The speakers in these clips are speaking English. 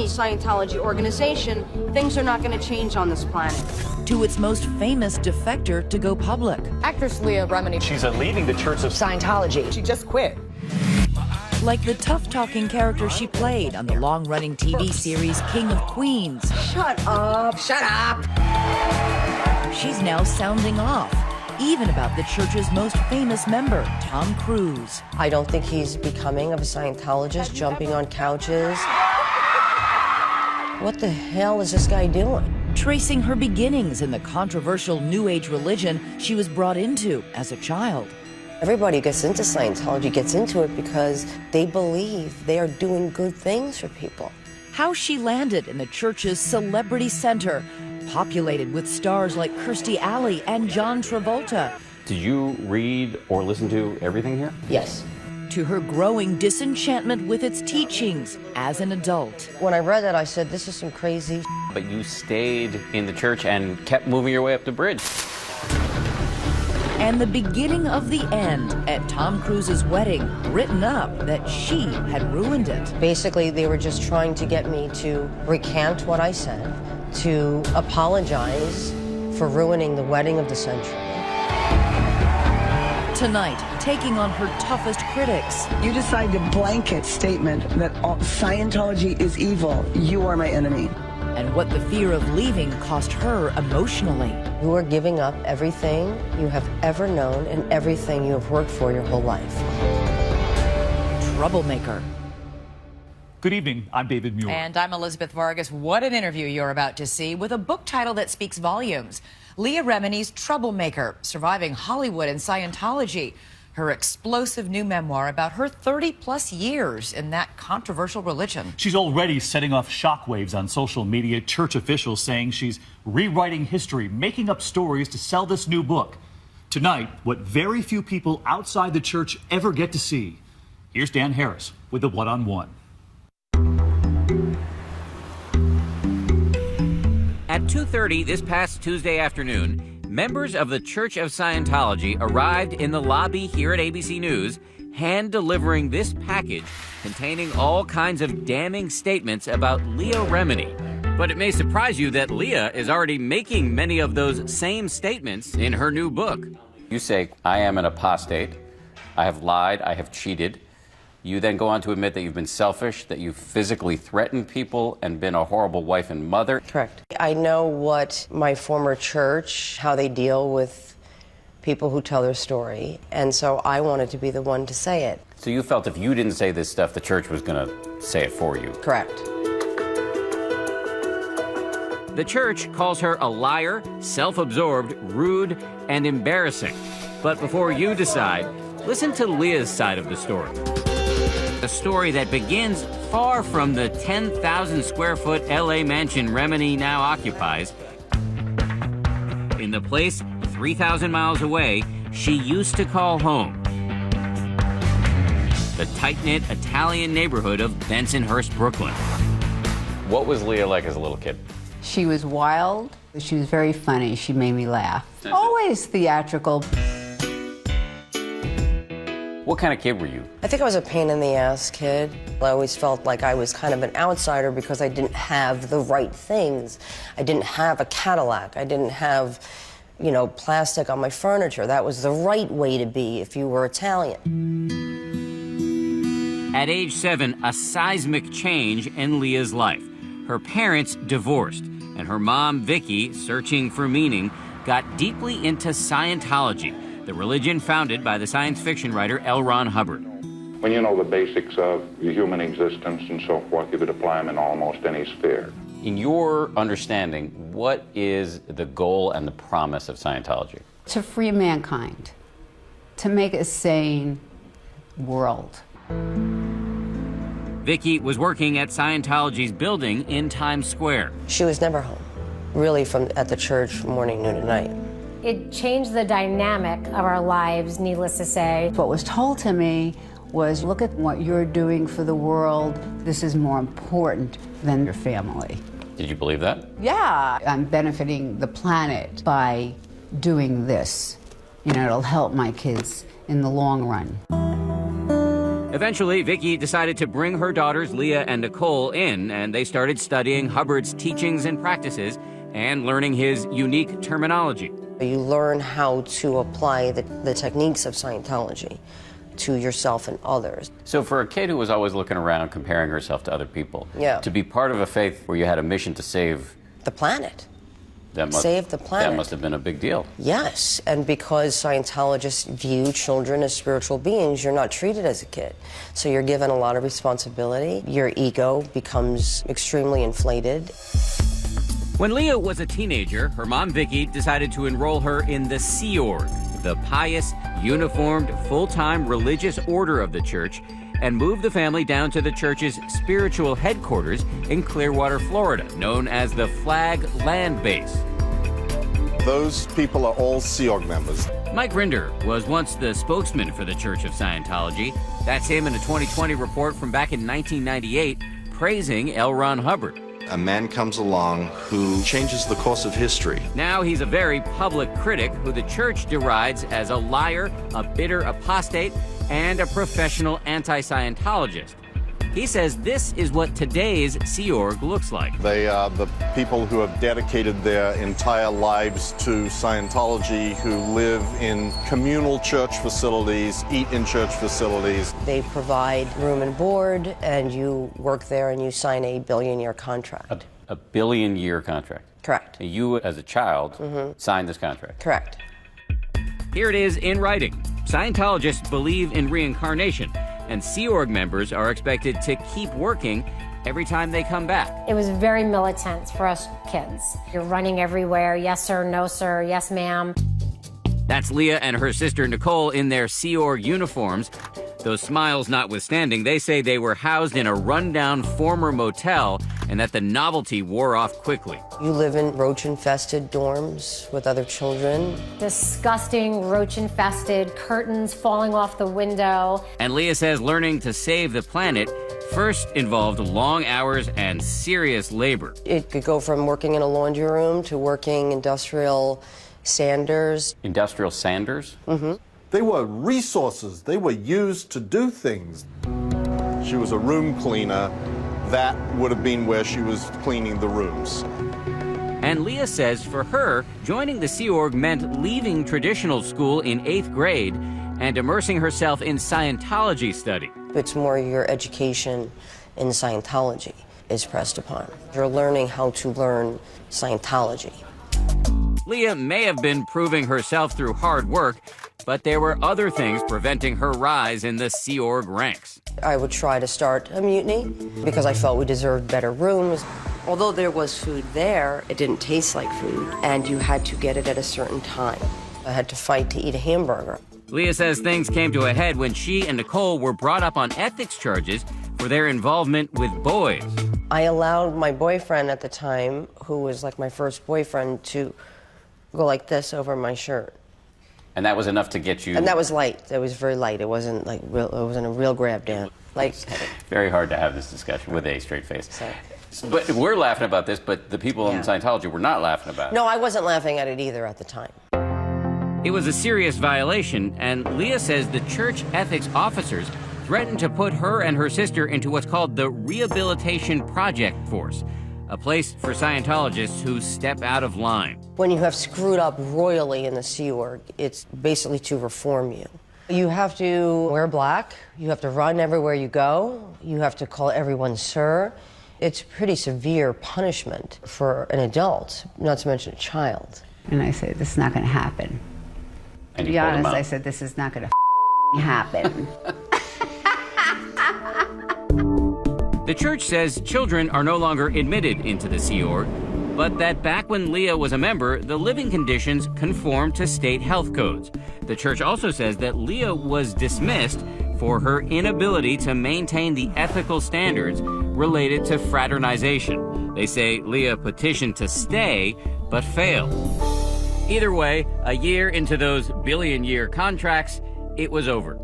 Scientology organization, things are not going to change on this planet. To its most famous defector to go public. Actress Leah Remini. She's leaving the Church of Scientology. She just quit. Like the tough-talking character she played on the long-running TV series King of Queens. Shut up. Shut up. She's now sounding off, even about the church's most famous member, Tom Cruise. I don't think he's becoming of a Scientologist, jumping on couches. What the hell is this guy doing? Tracing her beginnings in the controversial New Age religion she was brought into as a child. Everybody gets into Scientology, gets into it because they believe they are doing good things for people. How she landed in the church's celebrity center, populated with stars like Kirstie Alley and John Travolta. Did you read or listen to everything here? Yes. To her growing disenchantment with its teachings as an adult. When I read that, I said, this is some crazy. But you stayed in the church and kept moving your way up the bridge. And the beginning of the end at Tom Cruise's wedding, written up that she had ruined it. Basically, they were just trying to get me to recant what I said, to apologize for ruining the wedding of the century. Tonight, taking on her toughest critics. You decide to blanket statement that Scientology is evil. You are my enemy. And what the fear of leaving cost her emotionally. You are giving up everything you have ever known and everything you have worked for your whole life. Troublemaker. Good evening, I'm David Muir. And I'm Elizabeth Vargas. What an interview you're about to see with a book title that speaks volumes. Leah Remini's Troublemaker, Surviving Hollywood and Scientology. Her explosive new memoir about her 30-plus years in that controversial religion. She's already setting off shockwaves on social media, church officials saying she's rewriting history, making up stories to sell this new book. Tonight, what very few people outside the church ever get to see. Here's Dan Harris with the one-on-one. At 2:30 this past Tuesday afternoon, members of the Church of Scientology arrived in the lobby here at ABC News, hand-delivering this package containing all kinds of damning statements about Leah Remini. But it may surprise you that Leah is already making many of those same statements in her new book. You say, I am an apostate, I have lied, I have cheated. You then go on to admit that you've been selfish, that you've physically threatened people and been a horrible wife and mother. Correct. I know what my former church, how they deal with people who tell their story, and so I wanted to be the one to say it. So you felt if you didn't say this stuff, the church was going to say it for you. Correct. The church calls her a liar, self-absorbed, rude, and embarrassing. But before you decide, listen to Leah's side of the story. A story that begins far from the 10,000 square foot LA mansion Remini now occupies. In the place 3,000 miles away she used to call home. The tight-knit Italian neighborhood of Bensonhurst, Brooklyn. What was Leah like as a little kid? She was wild. She was very funny. She made me laugh. Always theatrical. What kind of kid were you? I think I was a pain-in-the-ass kid. I always felt like I was kind of an outsider because I didn't have the right things. I didn't have a Cadillac. I didn't have, you know, plastic on my furniture. That was the right way to be if you were Italian. At age 7, a seismic change in Leah's life. Her parents divorced, and her mom, Vicky, searching for meaning, got deeply into Scientology, the religion founded by the science fiction writer L. Ron Hubbard. When you know the basics of human existence and so forth, you could apply them in almost any sphere. In your understanding, what is the goal and the promise of Scientology? To free mankind, to make a sane world. Vicky was working at Scientology's building in Times Square. She was never home, really, at the church morning, noon, and night. It changed the dynamic of our lives, needless to say. What was told to me was, look at what you're doing for the world. This is more important than your family. Did you believe that? Yeah, I'm benefiting the planet by doing this. You know, it'll help my kids in the long run. Eventually, Vicky decided to bring her daughters Leah and Nicole in, and they started studying Hubbard's teachings and practices and learning his unique terminology. You learn how to apply the techniques of Scientology to yourself and others. So for a kid who was always looking around, comparing herself to other people, Yeah. to be part of a faith where you had a mission to save the planet, that save the planet. That must have been a big deal. Yes, and because Scientologists view children as spiritual beings, you're not treated as a kid. So you're given a lot of responsibility. Your ego becomes extremely inflated. When Leah was a teenager, her mom, Vicky, decided to enroll her in the Sea Org, the pious, uniformed, full-time religious order of the church, and moved the family down to the church's spiritual headquarters in Clearwater, Florida, known as the Flag Land Base. Those people are all Sea Org members. Mike Rinder was once the spokesman for the Church of Scientology. That's him in a 2020 report from back in 1998, praising L. Ron Hubbard. A man comes along who changes the course of history. Now he's a very public critic who the church derides as a liar, a bitter apostate, and a professional anti-Scientologist. He says this is what today's Sea Org looks like. They are the people who have dedicated their entire lives to Scientology, who live in communal church facilities, eat in church facilities. They provide room and board, and you work there and you sign a billion-year contract. A billion-year contract. Correct. You, as a child, signed this contract. Correct. Here it is in writing. Scientologists believe in reincarnation, and Sea Org members are expected to keep working every time they come back. It was very militant for us kids. You're running everywhere, yes sir, no sir, yes ma'am. That's Leah and her sister Nicole in their Sea Org uniforms. Those smiles notwithstanding, they say they were housed in a rundown former motel and that the novelty wore off quickly. You live in roach-infested dorms with other children. Disgusting, roach-infested, curtains falling off the window. And Leah says learning to save the planet first involved long hours and serious labor. It could go from working in a laundry room to working industrial sanders. Industrial sanders? Mm-hmm. They were resources. They were used to do things. She was a room cleaner. That would have been where she was cleaning the rooms. And Leah says for her, joining the Sea Org meant leaving traditional school in 8th grade and immersing herself in Scientology study. It's more your education in Scientology is pressed upon. You're learning how to learn Scientology. Leah may have been proving herself through hard work, but there were other things preventing her rise in the Sea Org ranks. I would try to start a mutiny because I felt we deserved better rooms. Although there was food there, it didn't taste like food, and you had to get it at a certain time. I had to fight to eat a hamburger. Leah says things came to a head when she and Nicole were brought up on ethics charges for their involvement with boys. I allowed my boyfriend at the time, who was like my first boyfriend, to go like this over my shirt. And that was enough to get you... And that was light. That was very light. It wasn't like real, it wasn't a real grab down. Like, very hard to have this discussion with a straight face. Sorry. But we're laughing about this, but the people in Scientology were not laughing about it. No, I wasn't laughing at it either at the time. It was a serious violation, and Leah says the church ethics officers threatened to put her and her sister into what's called the Rehabilitation Project Force, a place for Scientologists who step out of line. When you have screwed up royally in the Sea Org, it's basically to reform you. You have to wear black, you have to run everywhere you go, you have to call everyone sir. It's pretty severe punishment for an adult, not to mention a child. And I said, this is not going to happen. And to be honest, I said, this is not going to happen. The church says children are no longer admitted into the Sea Org, but that back when Leah was a member, the living conditions conformed to state health codes. The church also says that Leah was dismissed for her inability to maintain the ethical standards related to fraternization. They say Leah petitioned to stay, but failed. Either way, a year into those billion-year contracts, it was over.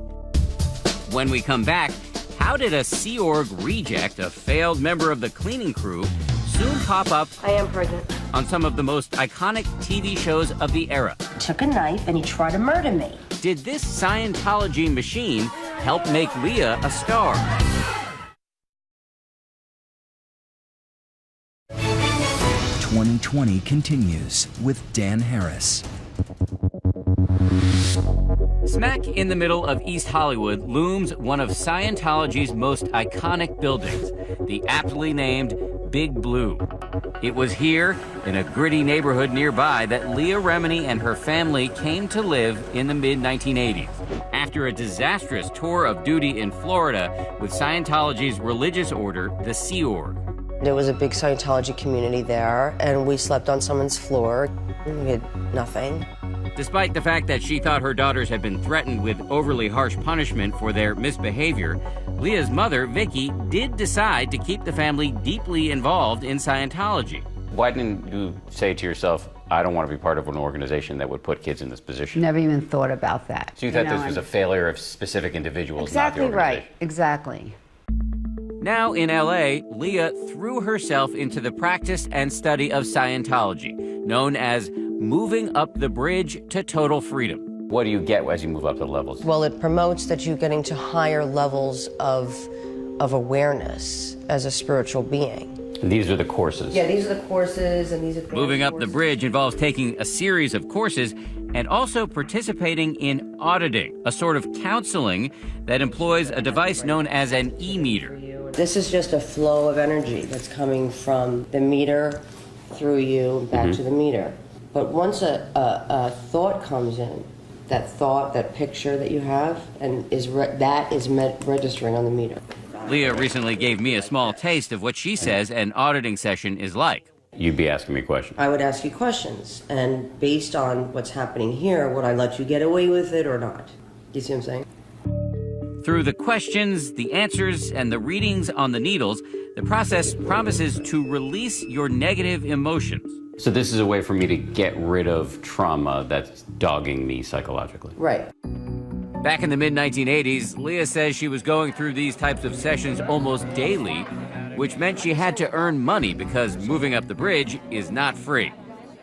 When we come back, how did a Sea Org reject, a failed member of the cleaning crew, soon pop up I am pregnant. on some of the most iconic TV shows of the era? He took a knife and he tried to murder me. Did this Scientology machine helped make Leah a star. "2020 continues with Dan Harris. Smack in the middle of East Hollywood looms one of Scientology's most iconic buildings, the aptly named Big Blue. It was here, in a gritty neighborhood nearby, that Leah Remini and her family came to live in the mid-1980s. After a disastrous tour of duty in Florida with Scientology's religious order, the Sea Org. There was a big Scientology community there, and we slept on someone's floor. We had nothing. Despite the fact that she thought her daughters had been threatened with overly harsh punishment for their misbehavior, Leah's mother, Vicky, did decide to keep the family deeply involved in Scientology. Why didn't you say to yourself, I don't want to be part of an organization that would put kids in this position? Never even thought about that. So you thought this was a failure of specific individuals, exactly not the organization? Right, exactly. Now in LA, Leah threw herself into the practice and study of Scientology, known as moving up the bridge to total freedom. What do you get as you move up the levels? Well, it promotes that you're getting to higher levels of awareness as a spiritual being. And these are the courses? Yeah, these are the courses, and these are the Moving up the bridge involves taking a series of courses and also participating in auditing, a sort of counseling that employs a device known as an e-meter. This is just a flow of energy that's coming from the meter through you back to the meter. But once a thought comes in, that thought, that picture that you have, and that is registering on the meter. Leah recently gave me a small taste of what she says an auditing session is like. You'd be asking me questions. I would ask you questions, and based on what's happening here, would I let you get away with it or not? You see what I'm saying? Through the questions, the answers, and the readings on the needles, the process promises to release your negative emotions. So this is a way for me to get rid of trauma that's dogging me psychologically. Right. Back in the mid-1980s, Leah says she was going through these types of sessions almost daily, which meant she had to earn money because moving up the bridge is not free.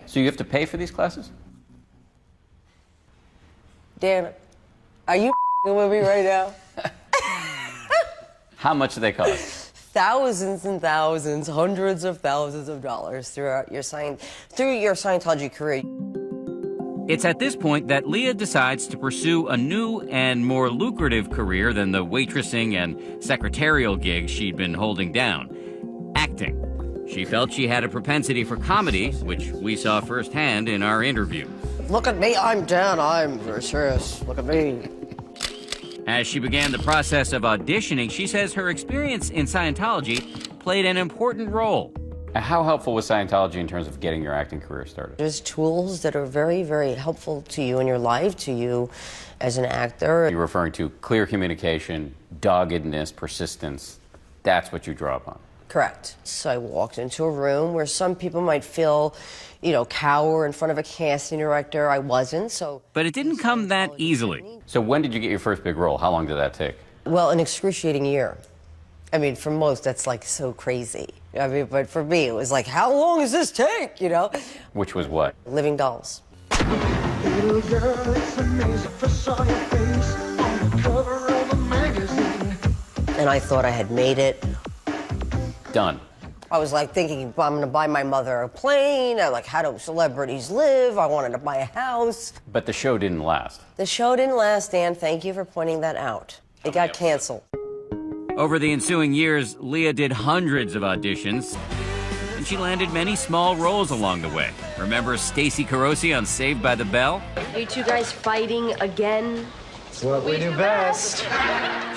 So you have to pay for these classes? Dan, are you with me right now? How much do they cost? Thousands and thousands, hundreds of thousands of dollars throughout your Scientology career. It's at this point that Leah decides to pursue a new and more lucrative career than the waitressing and secretarial gigs she'd been holding down: acting. She felt she had a propensity for comedy, which we saw firsthand in our interview. Look at me, I'm Dan, I'm very serious. Look at me. As she began the process of auditioning, she says her experience in Scientology played an important role. How helpful was Scientology in terms of getting your acting career started? There's tools that are very, very helpful to you in your life, to you as an actor. You're referring to clear communication, doggedness, persistence. That's what you draw upon. Correct. So I walked into a room where some people might feel, cower in front of a casting director. I wasn't, so... But it didn't come that easily. So when did you get your first big role? How long did that take? Well, an excruciating year. I mean, for most, that's like so crazy. I mean, but for me, it was like, how long does this take, Which was what? Living Dolls. Little girl, it's amazing for saw your face on the cover of a magazine. And I thought I had made it. Done. I was like thinking, I'm going to buy my mother a plane. How do celebrities live? I wanted to buy a house. But the show didn't last. The show didn't last, Dan. Thank you for pointing that out. It got canceled. Over the ensuing years, Leah did hundreds of auditions, and she landed many small roles along the way. Remember Stacey Carosi on Saved by the Bell? Are you two guys fighting again? It's what we do best.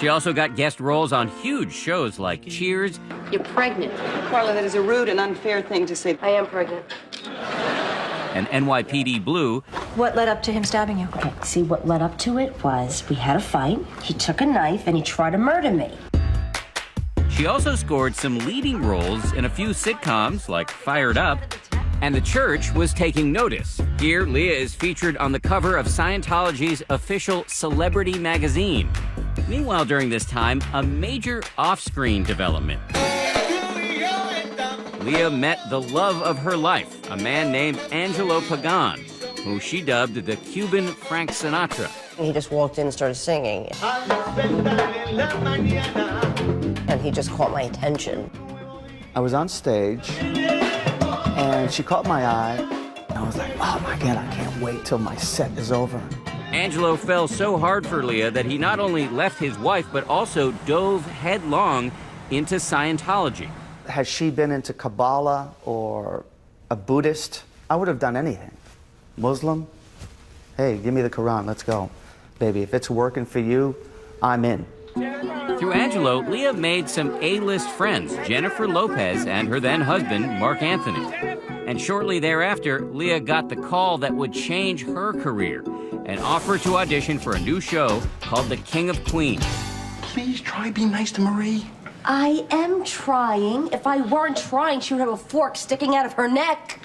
She also got guest roles on huge shows like Cheers. You're pregnant. Carla, that is a rude and unfair thing to say. I am pregnant. And NYPD Blue. What led up to him stabbing you? Okay, see, what led up to it was we had a fight. He took a knife and he tried to murder me. She also scored some leading roles in a few sitcoms like Fired Up, and the church was taking notice. Here, Leah is featured on the cover of Scientology's official celebrity magazine. Meanwhile, during this time, a major off-screen development. Leah met the love of her life, a man named Angelo Pagan, who she dubbed the Cuban Frank Sinatra. He just walked in and started singing. And he just caught my attention. I was on stage, and she caught my eye. And I was like, oh my God, I can't wait till my set is over. Angelo fell so hard for Leah that he not only left his wife, but also dove headlong into Scientology. Had she been into Kabbalah or a Buddhist, I would have done anything. Muslim, hey, give me the Quran, let's go. Baby, if it's working for you, I'm in. Through Angelo, Leah made some A-list friends, Jennifer Lopez and her then husband, Mark Anthony. And shortly thereafter, Leah got the call that would change her career, an offer to audition for a new show called The King of Queens. Please try be nice to Marie. I am trying. If I weren't trying, she would have a fork sticking out of her neck.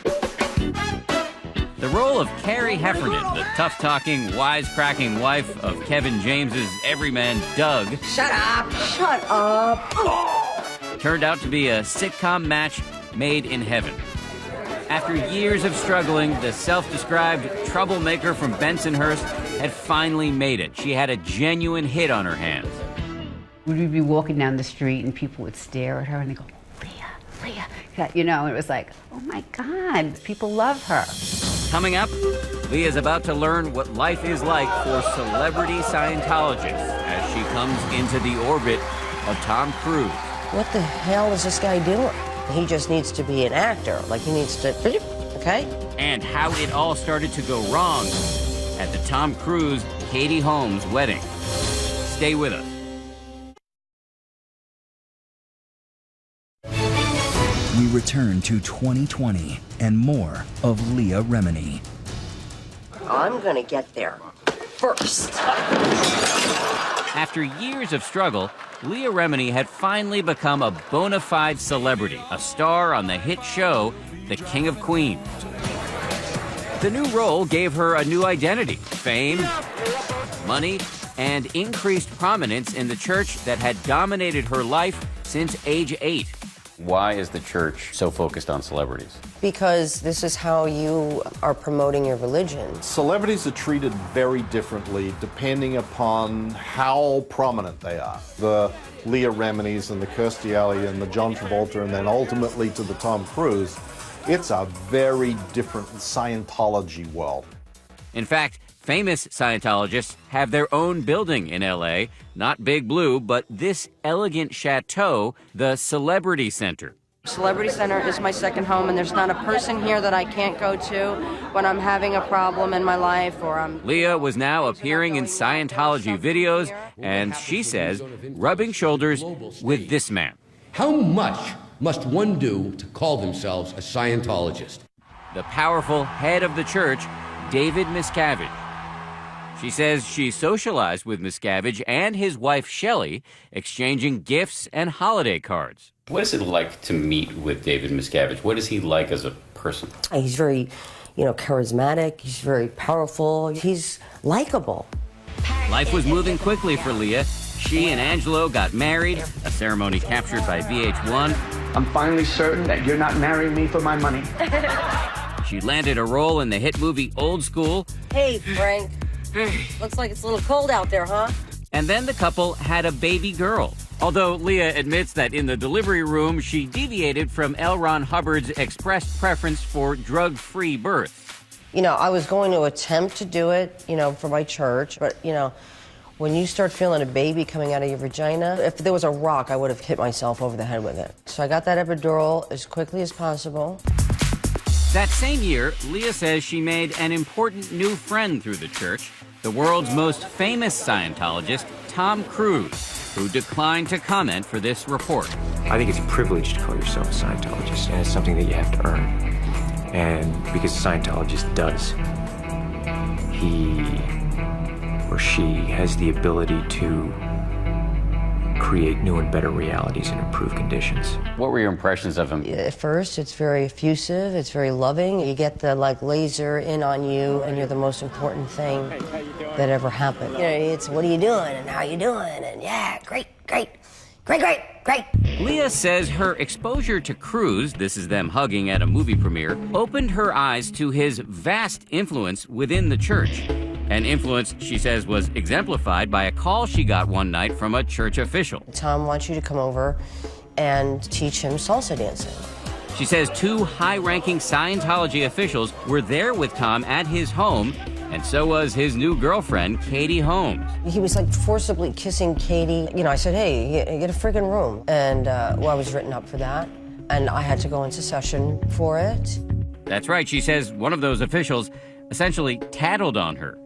The role of Carrie Heffernan, the tough-talking, wisecracking wife of Kevin James's everyman Doug. Shut up! Shut up! Turned out to be a sitcom match made in heaven. After years of struggling, the self-described troublemaker from Bensonhurst had finally made it. She had a genuine hit on her hands. We'd be walking down the street and people would stare at her and they go, Leah, Leah. You know, it was like, oh my God, people love her. Coming up, Leah's about to learn what life is like for celebrity Scientologists as she comes into the orbit of Tom Cruise. What the hell is this guy doing? He just needs to be an actor. Like, he needs to, okay? And how it all started to go wrong at the Tom Cruise, Katie Holmes wedding. Stay with us. We return to 2020 and more of Leah Remini. I'm gonna get there first. After years of struggle, Leah Remini had finally become a bona fide celebrity, a star on the hit show, The King of Queens. The new role gave her a new identity, fame, money, and increased prominence in the church that had dominated her life since age 8. Why is the church so focused on celebrities? Because this is how you are promoting your religion. Celebrities are treated very differently depending upon how prominent they are. The Leah Reminis and the Kirstie Alley and the John Travolta and then ultimately to the Tom Cruise, it's a very different Scientology world. In fact, famous Scientologists have their own building in L.A., not Big Blue, but this elegant chateau, the Celebrity Center. Celebrity Center is my second home, and there's not a person here that I can't go to when I'm having a problem in my life or I'm... Leah was now appearing in Scientology videos, and she says, rubbing shoulders with this man. How much must one do to call themselves a Scientologist? The powerful head of the church, David Miscavige. She says she socialized with Miscavige and his wife, Shelley, exchanging gifts and holiday cards. What is it like to meet with David Miscavige? What is he like as a person? He's very, charismatic. He's very powerful. He's likable. Life was moving quickly for Leah. She and Angelo got married, a ceremony captured by VH1. I'm finally certain that you're not marrying me for my money. She landed a role in the hit movie Old School. Hey, Frank. Looks like it's a little cold out there, huh? And then the couple had a baby girl. Although Leah admits that in the delivery room, she deviated from L. Ron Hubbard's expressed preference for drug-free births. I was going to attempt to do it, for my church, but, when you start feeling a baby coming out of your vagina, if there was a rock, I would have hit myself over the head with it. So I got that epidural as quickly as possible. That same year, Leah says she made an important new friend through the church, the world's most famous Scientologist, Tom Cruise, who declined to comment for this report. I think it's a privilege to call yourself a Scientologist, and it's something that you have to earn. And because a Scientologist does, he or she has the ability to create new and better realities and improve conditions. What were your impressions of him? At first, it's very effusive, it's very loving. You get the laser in on you, and you're the most important thing that ever happened. It's what are you doing, and how you doing, and yeah, great. Leah says her exposure to Cruise, this is them hugging at a movie premiere, opened her eyes to his vast influence within the church. An influence she says was exemplified by a call she got one night from a church official. Tom wants you to come over and teach him salsa dancing. She says 2 high-ranking Scientology officials were there with Tom at his home, and so was his new girlfriend, Katie Holmes. He was like forcibly kissing Katie. You know, I said, hey, get a friggin' room. And well, I was written up for that, and I had to go into session for it. That's right, she says one of those officials essentially tattled on her.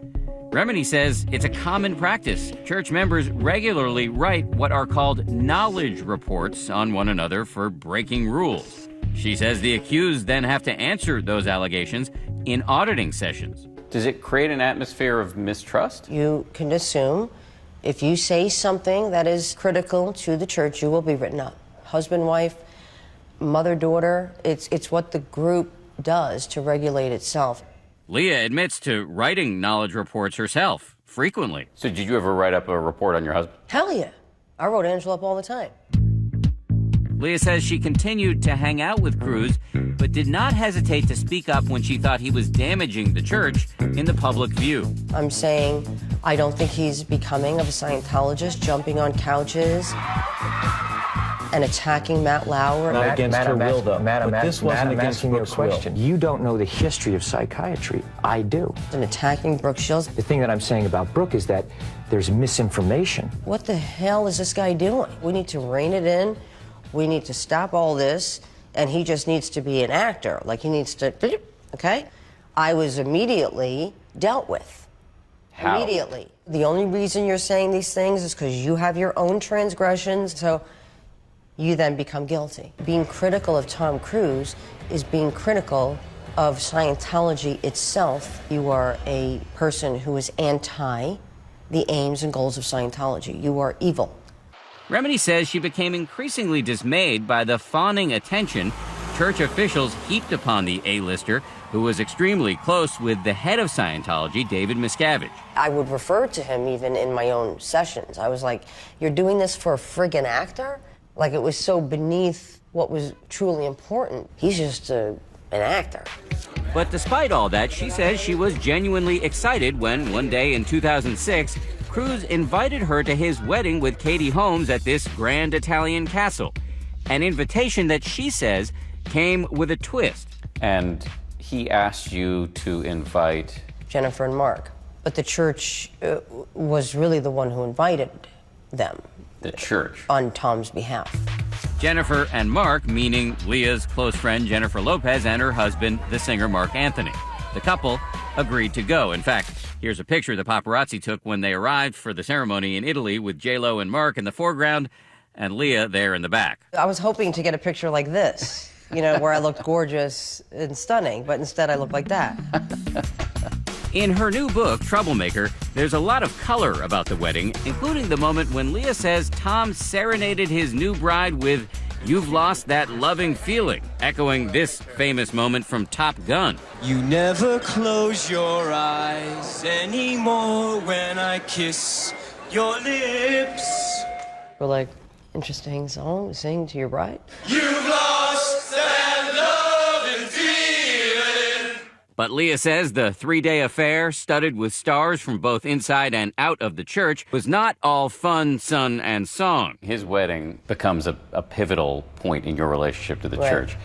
Remini says it's a common practice. Church members regularly write what are called knowledge reports on one another for breaking rules. She says the accused then have to answer those allegations in auditing sessions. Does it create an atmosphere of mistrust? You can assume if you say something that is critical to the church, you will be written up. Husband, wife, mother, daughter, it's what the group does to regulate itself. Leah admits to writing knowledge reports herself, frequently. So did you ever write up a report on your husband? Hell yeah. I wrote Angela up all the time. Leah says she continued to hang out with Cruz, but did not hesitate to speak up when she thought he was damaging the church in the public view. I'm saying I don't think he's becoming of a Scientologist, jumping on couches and attacking Matt Lauer. Not against her will, though. Madam, but this wasn't against asking you a Brooke's will. question. You don't know the history of psychiatry. I do. And attacking Brooke Shields. The thing that I'm saying about Brooke is that there's misinformation. What the hell is this guy doing? We need to rein it in. We need to stop all this, and he just needs to be an actor. Like, he needs to, okay? I was immediately dealt with. How? Immediately. The only reason you're saying these things is because you have your own transgressions, so you then become guilty. Being critical of Tom Cruise is being critical of Scientology itself. You are a person who is anti the aims and goals of Scientology. You are evil. Remini says she became increasingly dismayed by the fawning attention church officials heaped upon the A-lister, who was extremely close with the head of Scientology, David Miscavige. I would refer to him even in my own sessions. I was like, you're doing this for a friggin' actor? Like, it was so beneath what was truly important. He's just an actor. But despite all that, she says she was genuinely excited when, one day in 2006, Cruz invited her to his wedding with Katie Holmes at this grand Italian castle. An invitation that she says came with a twist. And he asked you to invite Jennifer and Mark. But the church was really the one who invited them. The church? On Tom's behalf. Jennifer and Mark, meaning Leah's close friend Jennifer Lopez and her husband, the singer Mark Anthony. The couple agreed to go. In fact, here's a picture the paparazzi took when they arrived for the ceremony in Italy with J-Lo and Mark in the foreground and Leah there in the back. I was hoping to get a picture like this, you know, where I looked gorgeous and stunning, but instead I looked like that. In her new book, Troublemaker, there's a lot of color about the wedding, including the moment when Leah says Tom serenaded his new bride with "You've lost that loving feeling," echoing this famous moment from Top Gun. You never close your eyes anymore when I kiss your lips. We're like, interesting song to sing to your bride. You've lost that loving feeling. But Leah says the three-day affair, studded with stars from both inside and out of the church, was not all fun, sun, and song. His wedding becomes a pivotal point in your relationship to the Right. church.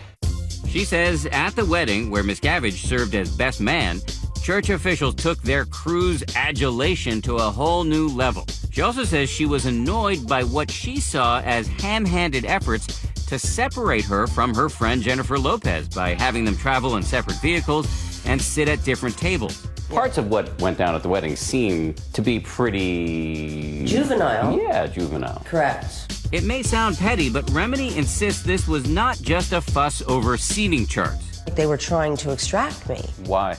She says at the wedding, where Miscavige served as best man, church officials took their Cruz adulation to a whole new level. She also says she was annoyed by what she saw as ham-handed efforts to separate her from her friend Jennifer Lopez by having them travel in separate vehicles and sit at different tables. Parts of what went down at the wedding seem to be pretty... Juvenile. Yeah, juvenile. Correct. It may sound petty, but Remini insists this was not just a fuss over seating charts. They were trying to extract me. Why?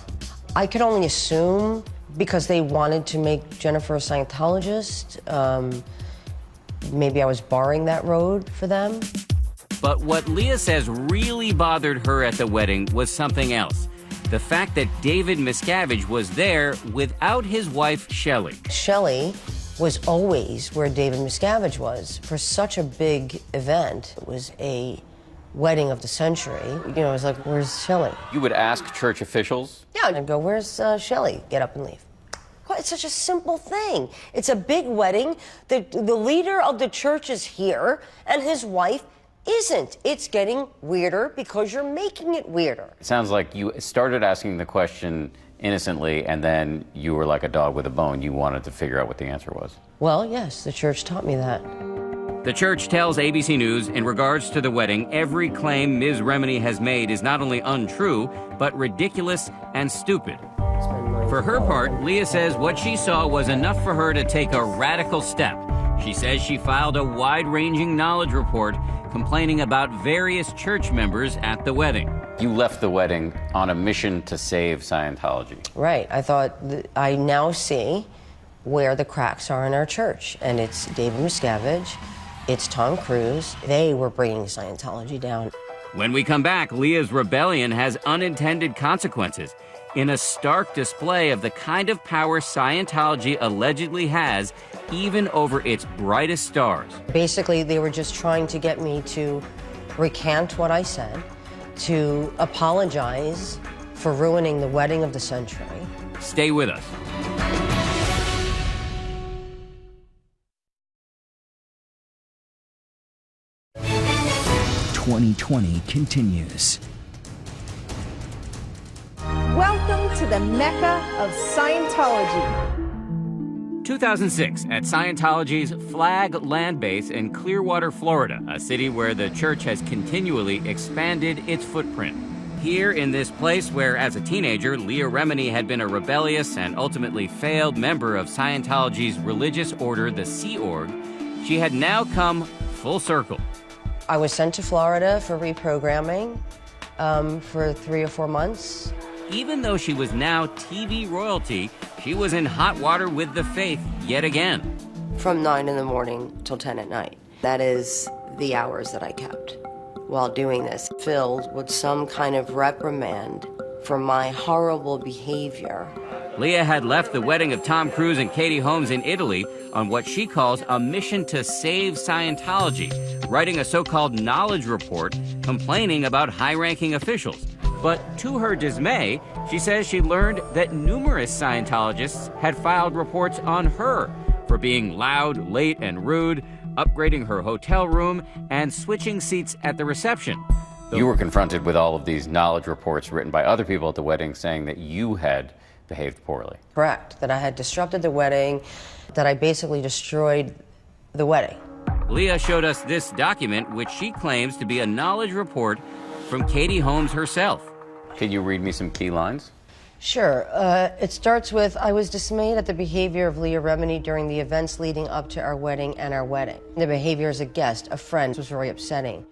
I could only assume because they wanted to make Jennifer a Scientologist. Maybe I was barring that road for them. But what Leah says really bothered her at the wedding was something else. The fact that David Miscavige was there without his wife, Shelley. Shelley was always where David Miscavige was. For such a big event, it was a wedding of the century. You know, it was like, where's Shelley? You would ask church officials? Yeah, I'd go, where's Shelley? Get up and leave. it's such a simple thing. It's a big wedding. The leader of the church is here, and his wife isn't. It's getting weirder because you're making it weirder. It sounds like you started asking the question innocently, and then you were like a dog with a bone. You wanted to figure out what the answer was. Well, yes, the church taught me that. The church tells ABC News in regards to the wedding, every claim Ms. Remini has made is not only untrue, but ridiculous and stupid. For her part, Leah says what she saw was enough for her to take a radical step. She says she filed a wide-ranging knowledge report complaining about various church members at the wedding. You left the wedding on a mission to save Scientology. Right. I thought, I now see where the cracks are in our church. And it's David Miscavige, it's Tom Cruise. They were bringing Scientology down. When we come back, Leah's rebellion has unintended consequences in a stark display of the kind of power Scientology allegedly has, even over its brightest stars. Basically, they were just trying to get me to recant what I said, to apologize for ruining the wedding of the century. Stay with us. "2020 continues. Welcome to the Mecca of Scientology. 2006, at Scientology's Flag land base in Clearwater, Florida, a city where the church has continually expanded its footprint. Here in this place where, as a teenager, Leah Remini had been a rebellious and ultimately failed member of Scientology's religious order, the Sea Org, she had now come full circle. I was sent to Florida for reprogramming for 3 or 4 months. Even though she was now TV royalty, she was in hot water with the faith yet again. From 9 in the morning till 10 at night. That is the hours that I kept while doing this, filled with some kind of reprimand for my horrible behavior. Leah had left the wedding of Tom Cruise and Katie Holmes in Italy on what she calls a mission to save Scientology, writing a so-called knowledge report complaining about high-ranking officials. But to her dismay, she says she learned that numerous Scientologists had filed reports on her for being loud, late, and rude, upgrading her hotel room, and switching seats at the reception. You were confronted with all of these knowledge reports written by other people at the wedding saying that you had behaved poorly. Correct, that I had disrupted the wedding, that I basically destroyed the wedding. Leah showed us this document, which she claims to be a knowledge report from Katie Holmes herself. Can you read me some key lines? Sure. It starts with, I was dismayed at the behavior of Leah Remini during the events leading up to our wedding and our wedding. The behavior as a guest, a friend, was very upsetting.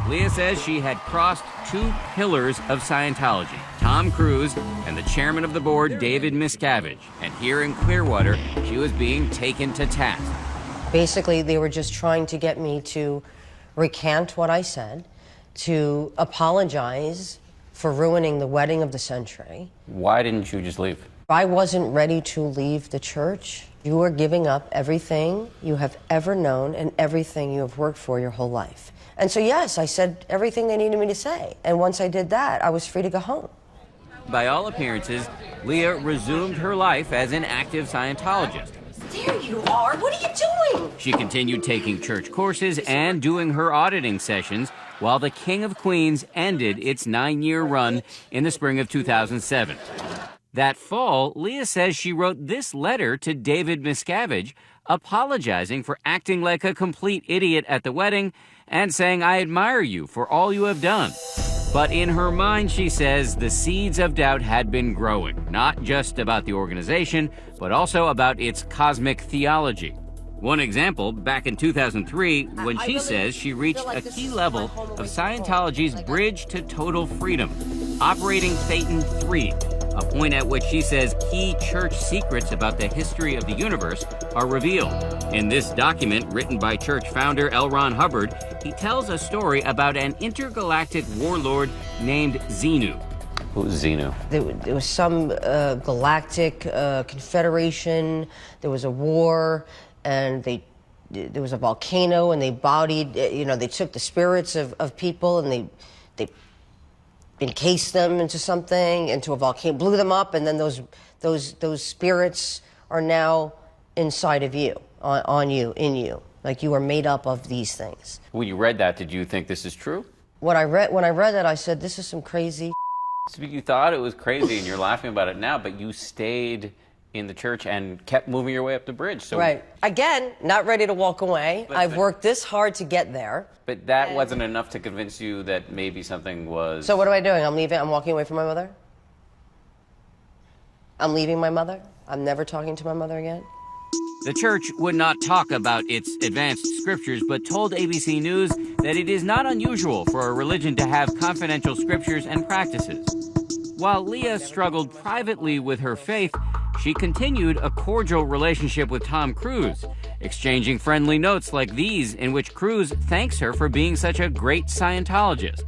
Leah says she had crossed 2 pillars of Scientology, Tom Cruise and the chairman of the board, David Miscavige. And here in Clearwater, she was being taken to task. Basically, they were just trying to get me to recant what I said, to apologize for ruining the wedding of the century. Why didn't you just leave? I wasn't ready to leave the church. You are giving up everything you have ever known and everything you have worked for your whole life. And so, yes, I said everything they needed me to say. And once I did that, I was free to go home. By all appearances, Leah resumed her life as an active Scientologist. There you are. What are you doing? She continued taking church courses and doing her auditing sessions while the King of Queens ended its 9-year run in the spring of 2007. That fall, Leah says she wrote this letter to David Miscavige, apologizing for acting like a complete idiot at the wedding and saying, "I admire you for all you have done." But in her mind, she says, the seeds of doubt had been growing, not just about the organization, but also about its cosmic theology. One example, back in 2003, when she says she reached a key level of Scientology's bridge to total freedom, operating Thetan 3, a point at which she says key church secrets about the history of the universe are revealed. In this document, written by church founder L. Ron Hubbard, he tells a story about an intergalactic warlord named Xenu. Who's Xenu? There was some galactic confederation, there was a war, and there was a volcano, and they bodied, they took the spirits of people and they encased them into something, into a volcano, blew them up, and then those spirits are now inside of you, on you, in you. Like you are made up of these things. When you read that, did you think this is true? When I read that, I said, this is some crazy. So you thought it was crazy and you're laughing about it now, but you stayed in the church and kept moving your way up the bridge. So right. Again, not ready to walk away. I've worked this hard to get there. But that wasn't enough to convince you that maybe something was... So what am I doing? I'm leaving? I'm walking away from my mother? I'm leaving my mother? I'm never talking to my mother again? The church would not talk about its advanced scriptures, but told ABC News that it is not unusual for a religion to have confidential scriptures and practices. While Leah struggled privately with her faith, she continued a cordial relationship with Tom Cruise, exchanging friendly notes like these in which Cruise thanks her for being such a great Scientologist.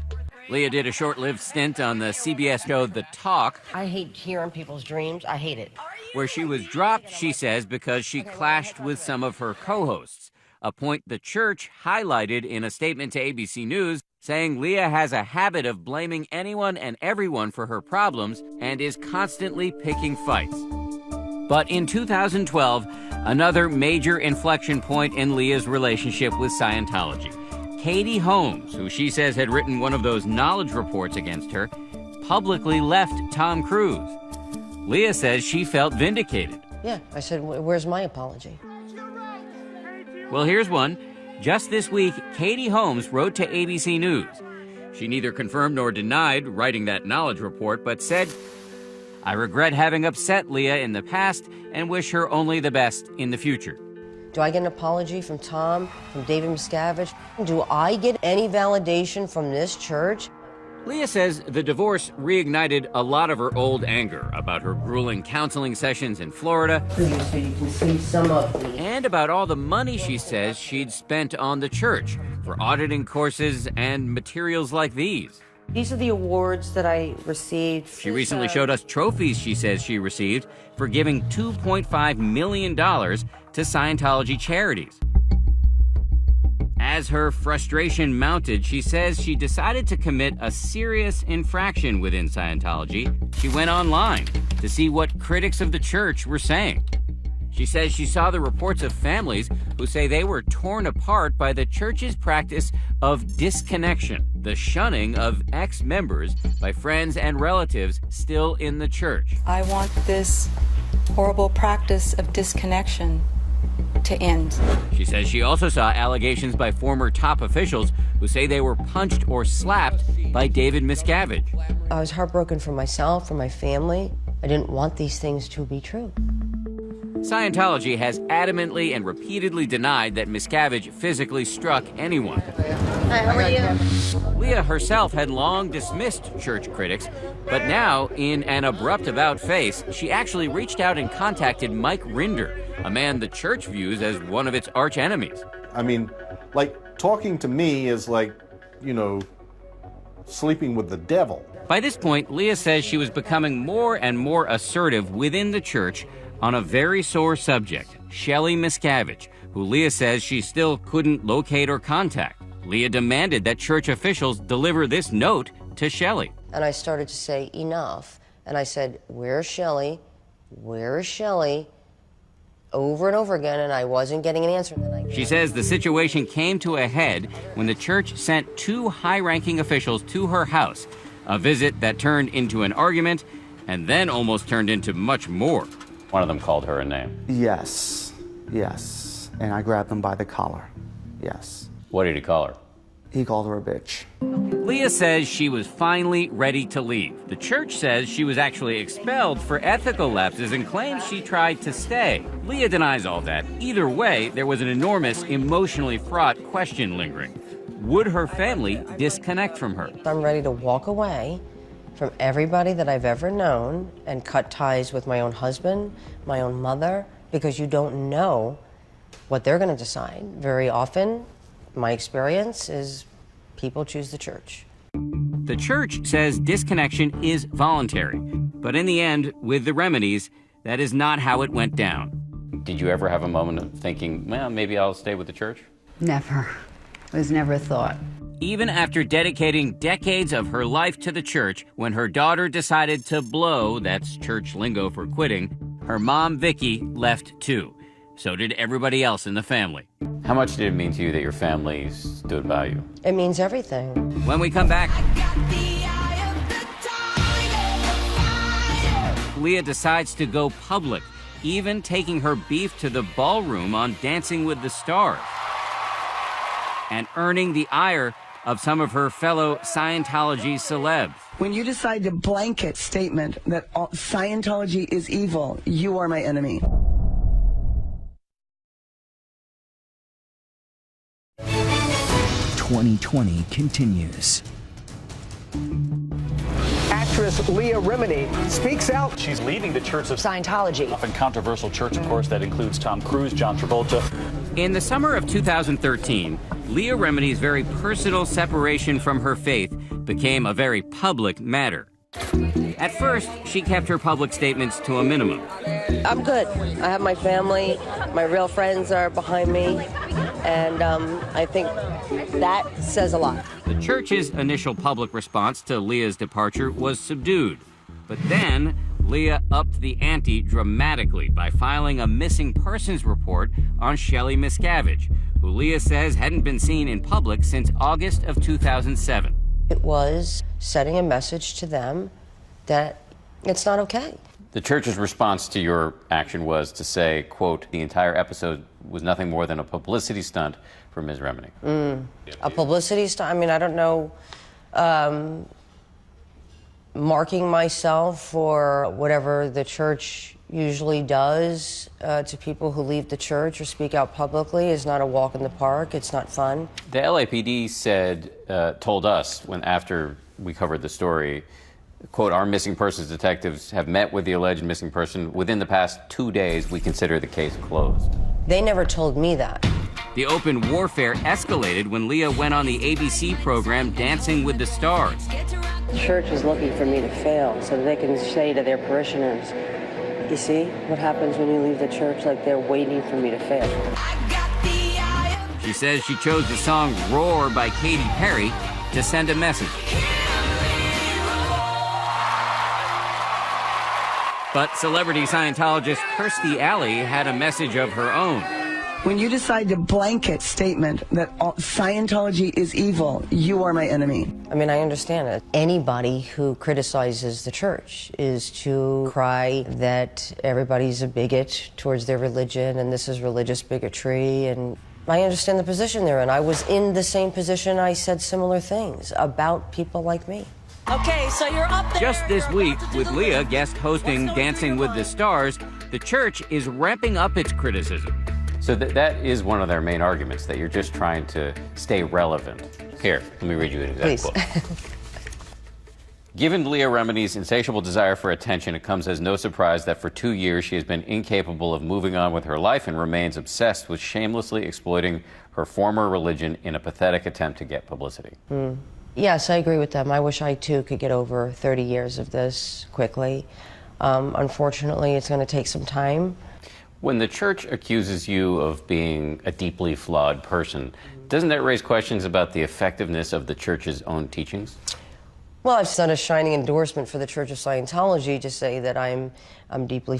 Leah did a short-lived stint on the CBS show The Talk. I hate hearing people's dreams. I hate it. Where she was dropped, she says, because she clashed with some of her co-hosts, a point the church highlighted in a statement to ABC News, saying Leah has a habit of blaming anyone and everyone for her problems and is constantly picking fights. But in 2012, another major inflection point in Leah's relationship with Scientology. Katie Holmes, who she says had written one of those knowledge reports against her, publicly left Tom Cruise. Leah says she felt vindicated. Yeah, I said, where's my apology? Well, here's one. Just this week, Katie Holmes wrote to ABC News. She neither confirmed nor denied writing that knowledge report, but said, "I regret having upset Leah in the past and wish her only the best in the future." Do I get an apology from Tom, from David Miscavige? Do I get any validation from this church? Leah says the divorce reignited a lot of her old anger about her grueling counseling sessions in Florida, So you can see some of the... and about all the money she says she'd spent on the church for auditing courses and materials like these. These are the awards that I received. She recently showed us trophies she says she received for giving $2.5 million to Scientology charities. As her frustration mounted, she says she decided to commit a serious infraction within Scientology. She went online to see what critics of the church were saying. She says she saw the reports of families who say they were torn apart by the church's practice of disconnection, the shunning of ex-members by friends and relatives still in the church. I want this horrible practice of disconnection to end. She says she also saw allegations by former top officials who say they were punched or slapped by David Miscavige. I was heartbroken for myself, for my family. I didn't want these things to be true. Scientology has adamantly and repeatedly denied that Miscavige physically struck anyone. Hi, how are you? Leah herself had long dismissed church critics, but now, in an abrupt about-face, she actually reached out and contacted Mike Rinder, a man the church views as one of its arch-enemies. I mean, like, talking to me is like, you know, sleeping with the devil. By this point, Leah says she was becoming more and more assertive within the church on a very sore subject, Shelley Miscavige, who Leah says she still couldn't locate or contact. Leah demanded that church officials deliver this note to Shelley. And I started to say, enough. And I said, where's Shelley? Where is Shelley? Over and over again, and I wasn't getting an answer. She says the situation came to a head when the church sent two high-ranking officials to her house, a visit that turned into an argument and then almost turned into much more. One of them called her a name. Yes, yes. And I grabbed him by the collar. Yes. What did he call her? He called her a bitch. Leah says she was finally ready to leave. The church says she was actually expelled for ethical lapses and claims she tried to stay. Leah denies all that. Either way, there was an enormous, emotionally fraught question lingering. Would her family disconnect from her? I'm ready to walk away from everybody that I've ever known and cut ties with my own husband, my own mother, because you don't know what they're going to decide. Very often, my experience is people choose the church. The church says disconnection is voluntary, but in the end, with the Reminis, that is not how it went down. Did you ever have a moment of thinking, well, maybe I'll stay with the church? Never. It was never a thought. Even after dedicating decades of her life to the church, when her daughter decided to blow, that's church lingo for quitting, Her mom, Vicky, left too. So did everybody else in the family. How much did it mean to you that your family stood by you? It means everything. When we come back, Leah decides to go public, even taking her beef to the ballroom on Dancing with the Stars, and earning the ire of some of her fellow Scientology celebs. When you decide to blanket statement that Scientology is evil, you are my enemy. 2020 continues. Actress Leah Remini speaks out. She's leaving the Church of Scientology. Often controversial church, of course, that includes Tom Cruise, John Travolta. In the summer of 2013, Leah Remini's very personal separation from her faith became a very public matter. At first, she kept her public statements to a minimum. I'm good. I have my family. My real friends are behind me. And I think that says a lot. The church's initial public response to Leah's departure was subdued. But then, Leah upped the ante dramatically by filing a missing persons report on Shelley Miscavige, who Leah says hadn't been seen in public since August of 2007. It was sending a message to them that it's not okay. The church's response to your action was to say, quote, the entire episode was nothing more than a publicity stunt for Ms. Remini. A publicity stunt? I mean, I don't know. Marking myself for whatever the church usually does to people who leave the church or speak out publicly is not a walk in the park. It's not fun. The LAPD said, told us after we covered the story, quote, our missing persons detectives have met with the alleged missing person. Within the past 2 days, we consider the case closed. They never told me that. The open warfare escalated when Leah went on the ABC program Dancing with the Stars. The church is looking for me to fail so that they can say to their parishioners, you see what happens when you leave the church? Like they're waiting for me to fail. She says she chose the song Roar by Katy Perry to send a message. But celebrity Scientologist Kirstie Alley had a message of her own. When you decide to blanket statement that Scientology is evil, you are my enemy. I mean, I understand it. Anybody who criticizes the church is to cry that everybody's a bigot towards their religion and this is religious bigotry. And I understand the position they're in. I was in the same position. I said similar things about people like me. Okay, so you're up there. Just this week, with Leah guest hosting Dancing with the Stars, the church is ramping up its criticism. So that is one of their main arguments, that you're just trying to stay relevant. Here, let me read you an exact quote. Given Leah Remini's insatiable desire for attention, it comes as no surprise that for 2 years she has been incapable of moving on with her life and remains obsessed with shamelessly exploiting her former religion in a pathetic attempt to get publicity. Yes, I agree with them. I wish I, too, could get over 30 years of this quickly. Unfortunately, it's going to take some time. When the church accuses you of being a deeply flawed person, doesn't that raise questions about the effectiveness of the church's own teachings? Well, it's not a shining endorsement for the Church of Scientology to say that I'm deeply